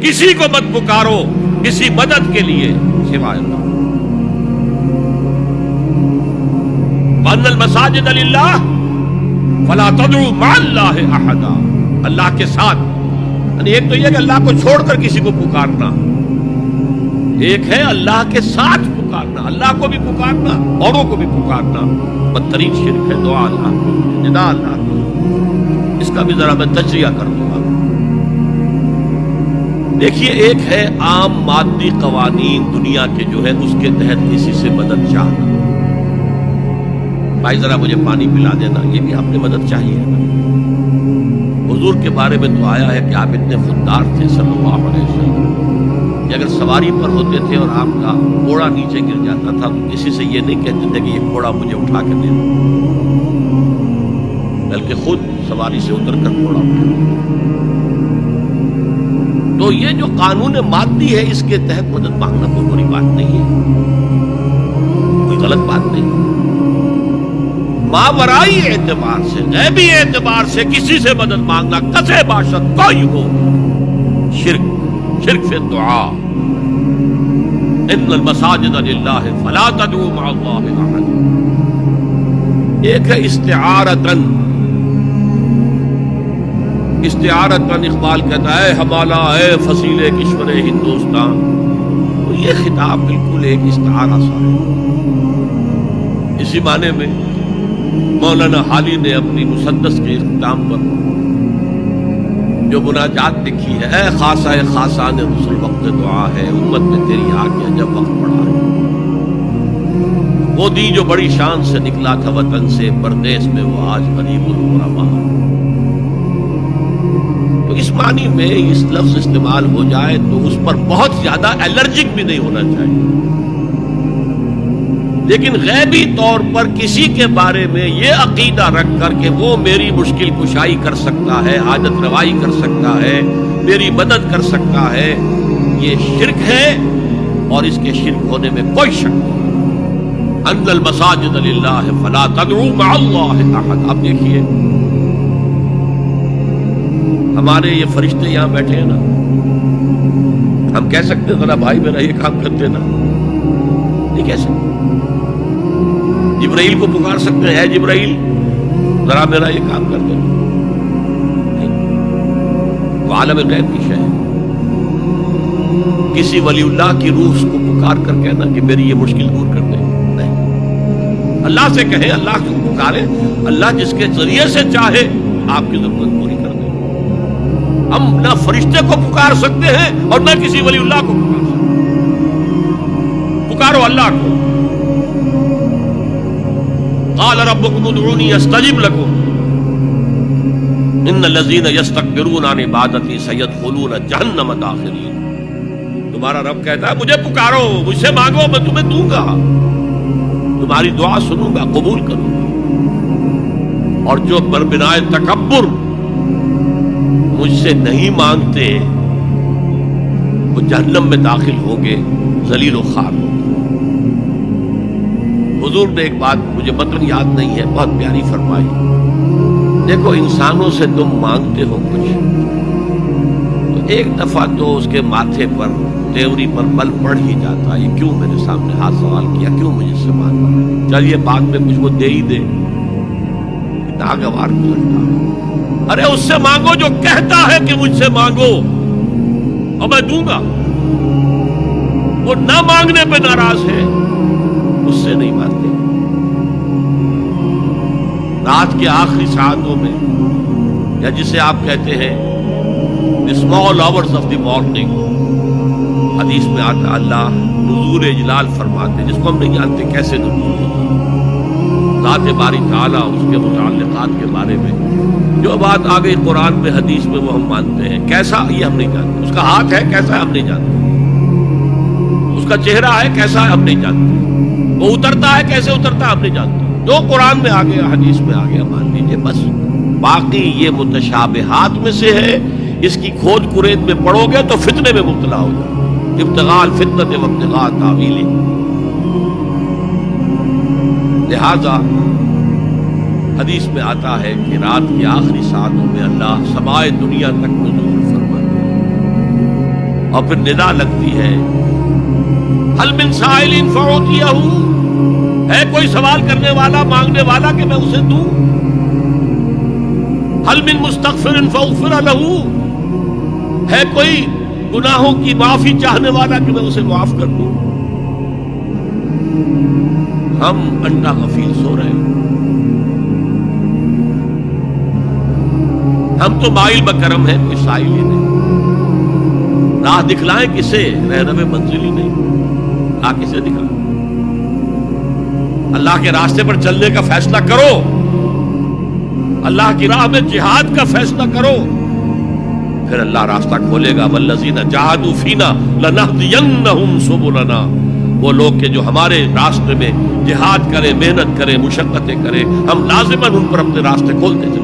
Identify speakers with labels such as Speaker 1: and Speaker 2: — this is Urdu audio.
Speaker 1: کسی کو مت پکارو کسی مدد کے لیے سوائے اللہ. وَأَنَّ الْمَسَاجِدَ لِلَّهِ فَلَا تَدْعُوا مَعَ اللَّهِ أَحَدًا. اللہ کے ساتھ، یعنی ایک تو یہ کہ اللہ کو چھوڑ کر کسی کو پکارنا، ایک ہے اللہ کے ساتھ پکارنا، اللہ کو بھی پکارنا اوروں کو بھی پکارنا. بدترین شرک ہے دعا اللہ کو، ندا اللہ کو. اس کا بھی ذرا میں تجزیہ کر دوں گا. دیکھیے، ایک ہے عام مادی قوانین دنیا کے جو ہے اس کے تحت کسی سے مدد چاہنا. بھائی ذرا مجھے پانی پلا دینا، یہ بھی آپ نے مدد چاہیے نا. حضور کے بارے میں تو آیا ہے کہ آپ اتنے خوددار تھے صلی اللہ علیہ وسلم کہ اگر سواری پر ہوتے تھے اور آپ کا گھوڑا نیچے گر جاتا تھا تو کسی سے یہ نہیں کہتے تھے کہ یہ گھوڑا مجھے اٹھا کے دے دو، بلکہ خود سواری سے اتر کر گھوڑا اٹھا. تو یہ جو قانون مادی ہے اس کے تحت مدد مانگنا کوئی بری بات نہیں ہے، کوئی غلط بات نہیں. ماورائی اعتبار سے، غیبی اعتبار سے کسی سے مدد مانگنا کسے باشد کوئی ہو، شرک فی الدعاء. ان المساجد للہ فلا تدعوا مع اللہ احد. ایک ہے استعارتن اقبال کہتا ہے ہمالا اے فصیل کشور ہندوستان. تو یہ خطاب بالکل ایک استعارہ سا ہے. اسی معنی میں مولانا حالی نے اپنی مسدس کے اختتام پر جو مناجات لکھی ہے، اے خاصہ خاصان رسل وقت دعا ہے، امت میں تیری آ گیا جب وقت پڑا ہے. وہ دی جو بڑی شان سے نکلا تھا وطن سے، پردیس میں وہ آج غریب الغربا. تو اس معنی میں اس لفظ استعمال ہو جائے تو اس پر بہت زیادہ الرجک بھی نہیں ہونا چاہیے. لیکن غیبی طور پر کسی کے بارے میں یہ عقیدہ رکھ کر کہ وہ میری مشکل کشائی کر سکتا ہے، حاجت روائی کر سکتا ہے، میری مدد کر سکتا ہے، یہ شرک ہے اور اس کے شرک ہونے میں کوئی شک نہیں. ان المساجد للہ فلا تدعوا مع اللہ احد. آپ دیکھیے ہمارے یہ فرشتے یہاں بیٹھے ہیں نا، ہم کہہ سکتے ہیں ذرا بھائی میرا یہ کام کرتے نا؟ نہیں کہہ سکتے. جبرائیل کو پکار سکتے ہیں، اے جبرائیل ذرا میرا یہ کام کر دے. وہ عالم غیب کی شے ہے. کسی ولی اللہ کی روح کو پکار کر کہنا کہ میری یہ مشکل دور کر دے، نہیں. اللہ سے کہیں، اللہ کو پکارے، اللہ جس کے ذریعے سے چاہے آپ کی ضرورت پوری کر دے. ہم نہ فرشتے کو پکار سکتے ہیں اور نہ کسی ولی اللہ کو پکار سکتے ہیں. پکارو اللہ کو. قال ربكم ادعوني استجب لكم ان الذين يستكبرون عن عبادتي سيدخلون جهنم داخرين. تمہارا رب کہتا ہے مجھے پکارو، مجھ سے مانگو، میں تمہیں دوں گا، تمہاری دعا سنوں گا، قبول کروں گا. اور جو بربنائے تکبر مجھ سے نہیں مانگتے وہ جہنم میں داخل ہوں گے، ذلیل و خوار ہوں گے. حضور نے ایک بات مجھے مطلب یاد نہیں ہے، بہت پیاری فرمائی. دیکھو انسانوں سے تم مانگتے ہو کچھ تو ایک دفعہ تو اس کے ماتھے پر تیوری پر بل پڑ ہی جاتا ہے، یہ کیوں میرے سامنے ہاتھ سوال کیا، کیوں مجھے سے مانگا، چلیے بعد میں کچھ وہ دے ہی دے. ناگوار گزرتا ہے. ارے اس سے مانگو جو کہتا ہے کہ مجھ سے مانگو اور میں دوں گا. وہ نہ مانگنے پہ ناراض ہے، اس سے نہیں مانتے. رات کے آخری ساعتوں میں یا جسے آپ کہتے ہیں the small hours of the morning، حدیث میں آتا اللہ نزول اجلال فرماتے جس کو ہم نہیں جانتے کیسے نزول ہوتا. ذات باری تعالیٰ اس کے متعلقات کے بارے میں جو بات آ گئی قرآن میں حدیث میں وہ ہم مانتے ہیں. کیسا یہ ہم نہیں جانتے. اس کا ہاتھ ہے کیسا ہے ہم نہیں جانتے. اس کا چہرہ ہے کیسا ہے ہم نہیں جانتے. وہ اترتا ہے کیسے اترتا ہے ہم نہیں جانتے. جو قرآن میں آ گیا حدیث میں آ گیا مان لیجیے بس. باقی یہ متشابہات میں سے ہے، اس کی کھوج کرید میں پڑو گے تو فتنے میں مبتلا ہو جائے. ابتغاء الفتنۃ وابتغاء تاویلہ. لہذا حدیث میں آتا ہے کہ رات کی آخری ساعتوں میں اللہ سمائے دنیا تک نزول فرماتا ہے. اور پھر ندا لگتی ہے حل من سائل فاعطیہ، ہے کوئی سوال کرنے والا مانگنے والا کہ میں اسے دوں؟ حل من مستغفر فاغفر لہ، ہے کوئی گناہوں کی معافی چاہنے والا کہ میں اسے معاف کر دوں؟ ہم انڈا غفیل سو رہے ہیں، ہم تو مائل بکرم ہیں، کوئی سائل ہی نہیں، راہ دکھلائیں کسے، رہنم منزل ہی نہیں، راہ کسے دکھلائیں؟ اللہ کے راستے پر چلنے کا فیصلہ کرو، اللہ کی راہ میں جہاد کا فیصلہ کرو، پھر اللہ راستہ کھولے گا۔ والذین جاہدوا فینا لنہدینہم سبلنا، وہ لوگ کہ جو ہمارے راستے میں جہاد کریں، محنت کریں، مشقتیں کریں، ہم لازماً ان پر اپنے راستے کھولتے چلے۔